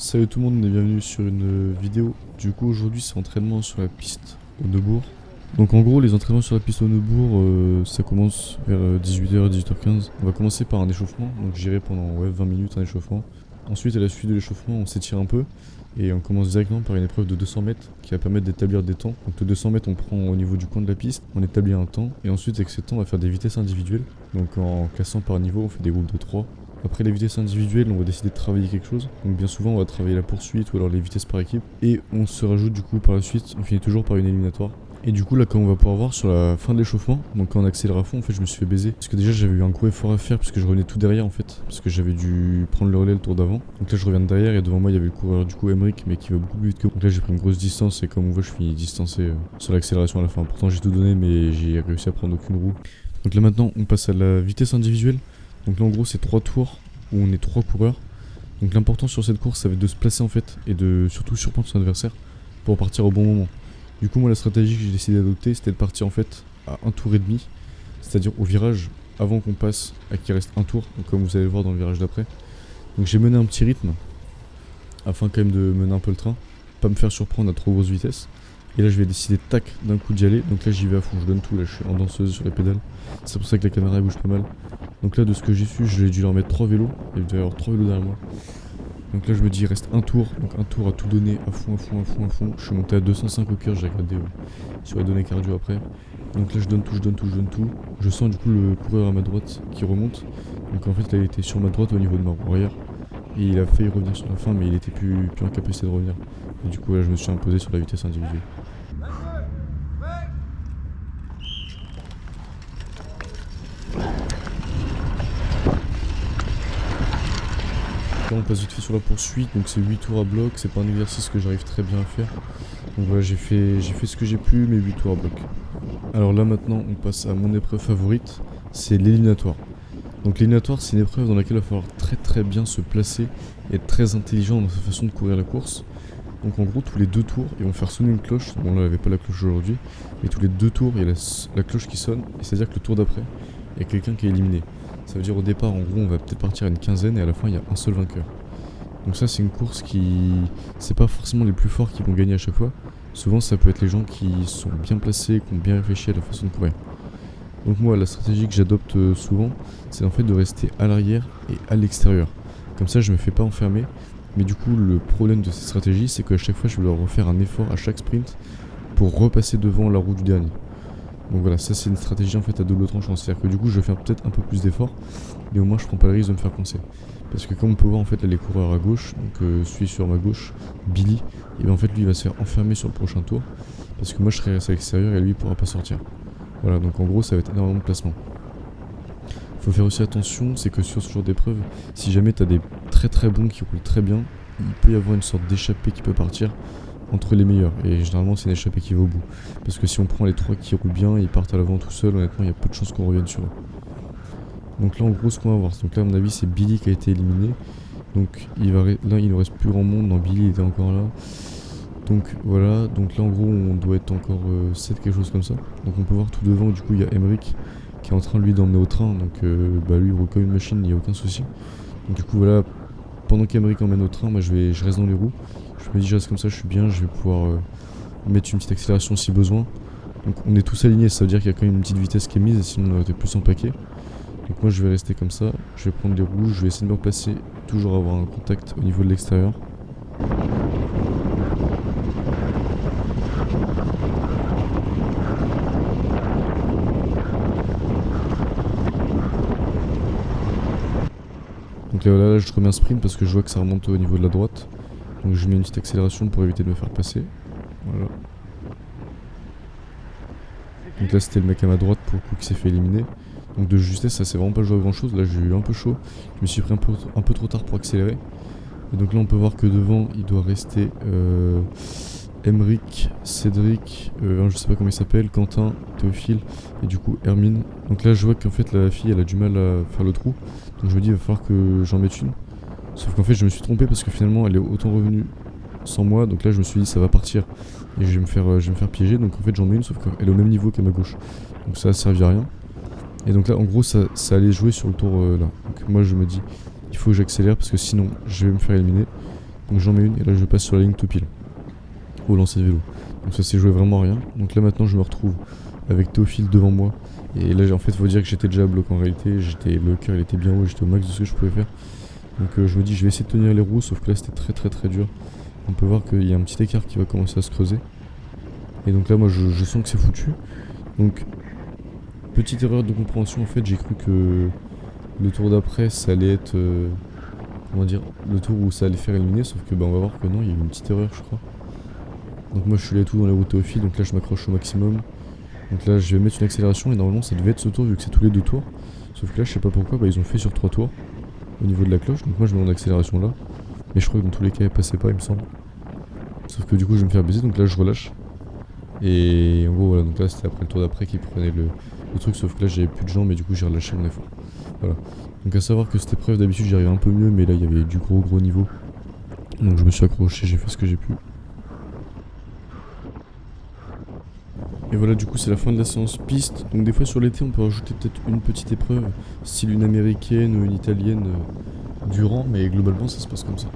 Salut tout le monde et bienvenue sur une vidéo. Du coup aujourd'hui c'est entraînement sur la piste au Neubourg. Donc en gros les entraînements sur la piste au Neubourg ça commence vers 18h, 18h15. On va commencer par un échauffement, donc j'irai pendant 20 minutes un échauffement. Ensuite à la suite de l'échauffement on s'étire un peu et on commence directement par une épreuve de 200 mètres qui va permettre d'établir des temps. Donc de 200 mètres on prend au niveau du coin de la piste, on établit un temps et ensuite avec ces temps on va faire des vitesses individuelles. Donc en classant par niveau on fait des groupes de 3. Après les vitesses individuelles, on va décider de travailler quelque chose. Donc bien souvent, on va travailler la poursuite ou alors les vitesses par équipe. Et on se rajoute du coup par la suite, on finit toujours par une éliminatoire. Et du coup là, quand on va pouvoir voir sur la fin de l'échauffement, donc quand on accélère à fond, en fait je me suis fait baiser. Parce que déjà j'avais eu un gros effort à faire puisque je revenais tout derrière en fait. Parce que j'avais dû prendre le relais le tour d'avant. Donc là je reviens de derrière et devant moi il y avait le coureur du coup Emmerich mais qui va beaucoup plus vite que moi. Donc là j'ai pris une grosse distance et comme on voit je finis distancé sur l'accélération à la fin. Pourtant j'ai tout donné mais j'ai réussi à prendre aucune roue. Donc là maintenant on passe à la vitesse individuelle. Donc là en gros c'est 3 tours où on est 3 coureurs. Donc l'important sur cette course ça va être de se placer en fait et de surtout surprendre son adversaire pour partir au bon moment. Du coup moi la stratégie que j'ai décidé d'adopter c'était de partir en fait à un tour et demi, c'est-à-dire au virage avant qu'on passe à qu'il reste un tour, donc comme vous allez le voir dans le virage d'après. Donc j'ai mené un petit rythme afin quand même de mener un peu le train, pas me faire surprendre à trop grosse vitesse. Et là je vais décider tac d'un coup d'y aller, donc là j'y vais à fond, je donne tout, là je suis en danseuse sur les pédales. C'est pour ça que la caméra bouge pas mal. Donc là de ce que j'ai su, j'ai dû leur mettre 3 vélos, il devait y avoir 3 vélos derrière moi. Donc là je me dis il reste un tour, donc un tour à tout donner à fond, à fond, à fond, à fond. Je suis monté à 205 au cœur, j'ai regardé sur les données cardio après. Donc là je donne tout, je donne tout, je donne tout. Je sens du coup le coureur à ma droite qui remonte. Donc en fait il a été sur ma droite au niveau de ma roue arrière. Et il a failli revenir sur la fin mais il était plus en capacité de revenir. Et du coup là je me suis imposé sur la vitesse individuelle. Là on passe vite fait sur la poursuite, donc c'est 8 tours à bloc, c'est pas un exercice que j'arrive très bien à faire. Donc voilà j'ai fait ce que j'ai pu, mais 8 tours à bloc. Alors là maintenant on passe à mon épreuve favorite, c'est l'éliminatoire. Donc l'éliminatoire c'est une épreuve dans laquelle il va falloir très bien se placer et être très intelligent dans sa façon de courir la course. Donc en gros tous les 2 tours ils vont faire sonner une cloche, bon là il n'y avait pas la cloche aujourd'hui, mais tous les 2 tours il y a la cloche qui sonne, et c'est à dire que le tour d'après il y a quelqu'un qui est éliminé. Ça veut dire au départ en gros on va peut-être partir à une quinzaine et à la fin il y a un seul vainqueur. Donc ça c'est une course qui... c'est pas forcément les plus forts qui vont gagner à chaque fois. Souvent ça peut être les gens qui sont bien placés, qui ont bien réfléchi à la façon de courir. Donc moi la stratégie que j'adopte souvent c'est en fait de rester à l'arrière et à l'extérieur. Comme ça je me fais pas enfermer. Mais du coup le problème de cette stratégie c'est qu'à chaque fois je vais leur refaire un effort à chaque sprint pour repasser devant la roue du dernier. Donc voilà, ça c'est une stratégie en fait à double tranchant, c'est-à-dire que du coup je vais faire peut-être un peu plus d'efforts, mais au moins je prends pas le risque de me faire coincer. Parce que comme on peut voir en fait là les coureurs à gauche, donc celui sur ma gauche, Billy, et bien en fait lui il va se faire enfermer sur le prochain tour, parce que moi je serai resté à l'extérieur et lui il pourra pas sortir. Voilà, donc en gros ça va être énormément de placement. Faut faire aussi attention, c'est que sur ce genre d'épreuve, si jamais t'as des très bons qui roulent très bien, il peut y avoir une sorte d'échappée qui peut partir entre les meilleurs, et généralement c'est une échappée qui va au bout, parce que si on prend les 3 qui roulent bien, ils partent à l'avant tout seuls, honnêtement il y a peu de chances qu'on revienne sur eux. Donc là en gros ce qu'on va voir, donc là à mon avis c'est Billy qui a été éliminé, donc là il ne reste plus grand monde, non Billy était encore là, donc voilà, donc là en gros on doit être encore 7 quelque chose comme ça, donc on peut voir tout devant du coup il y a Emmerich qui est en train lui d'emmener au train, donc lui il roule comme une machine, il n'y a aucun souci. Donc du coup voilà, pendant qu'Emmerich emmène au train, moi je reste dans les roues. Je me dis je reste comme ça, je suis bien, je vais pouvoir mettre une petite accélération si besoin. Donc on est tous alignés, ça veut dire qu'il y a quand même une petite vitesse qui est mise, sinon on aurait été plus en paquet. Donc moi je vais rester comme ça, je vais prendre les roues, je vais essayer de me replacer, toujours avoir un contact au niveau de l'extérieur. Donc là je remets un sprint parce que je vois que ça remonte au niveau de la droite. Donc je mets une petite accélération pour éviter de me faire passer. Voilà. Donc là c'était le mec à ma droite pour le coup qui s'est fait éliminer. Donc de justesse ça s'est vraiment pas joué à grand chose. Là j'ai eu un peu chaud. Je me suis pris un peu trop tard pour accélérer. Et donc là on peut voir que devant il doit rester Emmerich, Cédric, je sais pas comment il s'appelle, Quentin, Théophile et du coup Hermine. Donc là je vois qu'en fait la fille elle a du mal à faire le trou. Donc je me dis il va falloir que j'en mette une. Sauf qu'en fait je me suis trompé parce que finalement elle est autant revenue sans moi. Donc là je me suis dit ça va partir et je vais me faire piéger. Donc en fait j'en mets une sauf qu'elle est au même niveau qu'à ma gauche. Donc ça a servi à rien. Et donc là en gros ça allait jouer sur le tour là. Donc moi je me dis il faut que j'accélère parce que sinon je vais me faire éliminer. Donc j'en mets une et là je passe sur la ligne tout pile. Au lancer de vélo. Donc ça s'est joué vraiment à rien. Donc là maintenant je me retrouve avec Théophile devant moi. Et là en fait faut dire que j'étais déjà à bloc en réalité. Le cœur il était bien haut, j'étais au max de ce que je pouvais faire. Donc je me dis je vais essayer de tenir les roues, sauf que là c'était très dur. On peut voir qu'il y a un petit écart qui va commencer à se creuser. Et donc là moi je sens que c'est foutu. Donc petite erreur de compréhension en fait, j'ai cru que le tour d'après ça allait être comment dire, le tour où ça allait faire éliminer, sauf que bah on va voir que non, il y a eu une petite erreur je crois. Donc moi je suis allé tout dans les routes Théophile, donc là je m'accroche au maximum. Donc là je vais mettre une accélération et normalement ça devait être ce tour vu que c'est tous les 2 tours. Sauf que là je sais pas pourquoi, bah ils ont fait sur 3 tours au niveau de la cloche, donc moi je mets mon accélération là. Mais je crois que dans tous les cas elle passait pas il me semble. Sauf que du coup je vais me faire baiser, donc là je relâche. Et en gros voilà, donc là c'était après le tour d'après qui prenait le truc, sauf que là j'avais plus de jambes et du coup j'ai relâché mon effort. Voilà. Donc à savoir que cette épreuve d'habitude j'y arrivais un peu mieux, mais là il y avait du gros niveau. Donc je me suis accroché, j'ai fait ce que j'ai pu. Et voilà, du coup c'est la fin de la séance piste. Donc des fois sur l'été on peut rajouter peut-être une petite épreuve, style une américaine ou une italienne durant, mais globalement ça se passe comme ça.